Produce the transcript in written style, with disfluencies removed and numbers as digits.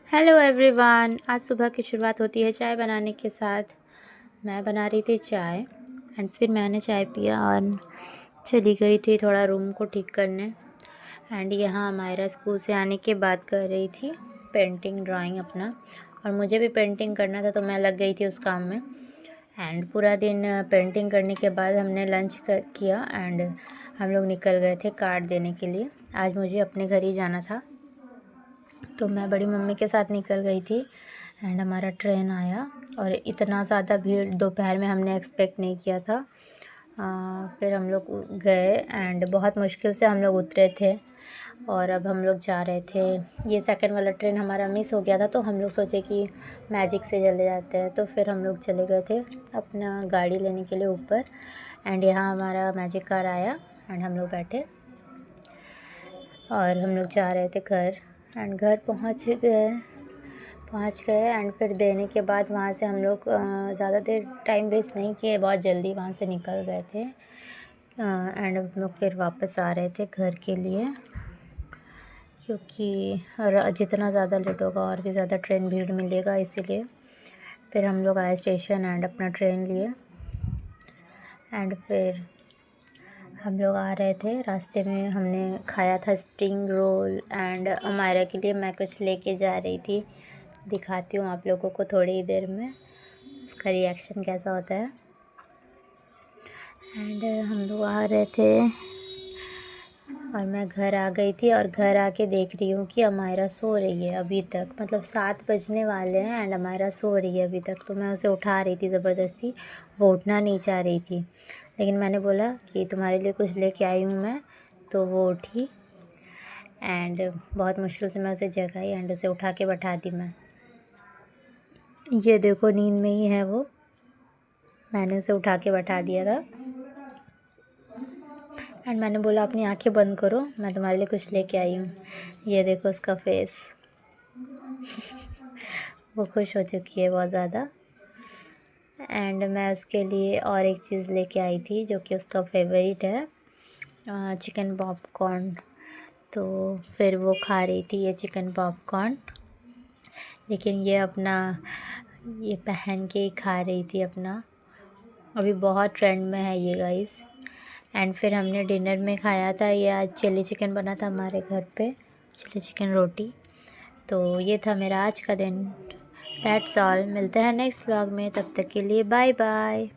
Hello everyone. आज सुबह की शुरुआत होती है चाय बनाने के साथ। मैं बना रही थी चाय एंड फिर मैंने चाय पिया और चली गई थी थोड़ा रूम को ठीक करने। एंड यहाँ मायरा स्कूल से आने के बाद कर रही थी पेंटिंग ड्राइंग अपना, और मुझे भी पेंटिंग करना था तो मैं लग गई थी उस काम में। एंड पूरा दिन पेंटिंग करने के बाद हमने लंच किया एंड हम लोग निकल गए थे कार्ड देने के लिए। आज मुझे अपने घर ही जाना था तो मैं बड़ी मम्मी के साथ निकल गई थी एंड हमारा ट्रेन आया और इतना ज़्यादा भीड़ दोपहर में हमने एक्सपेक्ट नहीं किया था। फिर हम लोग गए एंड बहुत मुश्किल से हम लोग उतरे थे और अब हम लोग जा रहे थे। ये सेकंड वाला ट्रेन हमारा मिस हो गया था तो हम लोग सोचे कि मैजिक से चले जाते हैं, तो फिर हम लोग चले गए थे अपना गाड़ी लेने के लिए ऊपर। एंड यहाँ हमारा मैजिक कार आया एंड हम लोग बैठे और हम लोग जा रहे थे घर। एंड घर पहुँच गए एंड फिर देने के बाद वहाँ से हम लोग ज़्यादा देर टाइम वेस्ट नहीं किए, बहुत जल्दी वहाँ से निकल गए थे। एंड हम लोग फिर वापस आ रहे थे घर के लिए, क्योंकि जितना ज़्यादा लेट होगा और भी ज़्यादा ट्रेन भीड़ मिलेगा, इसीलिए फिर हम लोग आए स्टेशन एंड अपना ट्रेन लिए। एंड फिर हम लोग आ रहे थे, रास्ते में हमने खाया था स्प्रिंग रोल एंड हमारे के लिए मैं कुछ लेके जा रही थी। दिखाती हूँ आप लोगों को थोड़ी ही देर में उसका रिएक्शन कैसा होता है। एंड हम लोग आ रहे थे और मैं घर आ गई थी और घर आके देख रही हूँ कि अमायरा सो रही है अभी तक, मतलब 7 बजने वाले हैं एंड अमायरा सो रही है अभी तक। तो मैं उसे उठा रही थी ज़बरदस्ती, वो उठना नहीं चाह रही थी, लेकिन मैंने बोला कि तुम्हारे लिए कुछ लेके आई हूँ मैं, तो वो उठी एंड बहुत मुश्किल से मैं उसे जगाई एंड उसे उठा के बैठा दी। मैं ये देखो नींद में ही है वो, मैंने उसे उठा के बैठा दिया था एंड मैंने बोला अपनी आंखें बंद करो, मैं तुम्हारे लिए कुछ लेके आई हूँ। ये देखो उसका फेस वो खुश हो चुकी है बहुत ज़्यादा। एंड मैं उसके लिए और एक चीज़ लेके आई थी जो कि उसका फेवरेट है, चिकन पॉपकॉर्न। तो फिर वो खा रही थी ये चिकन पॉपकॉर्न, लेकिन ये पहन के ही खा रही थी अपना। अभी बहुत ट्रेंड में है ये गाइस। एंड फिर हमने डिनर में खाया था, ये आज चिली चिकन बना था हमारे घर पे, चिली चिकन रोटी। तो ये था मेरा आज का दिन। That's all. मिलते हैं नेक्स्ट व्लॉग में, तब तक के लिए बाय बाय।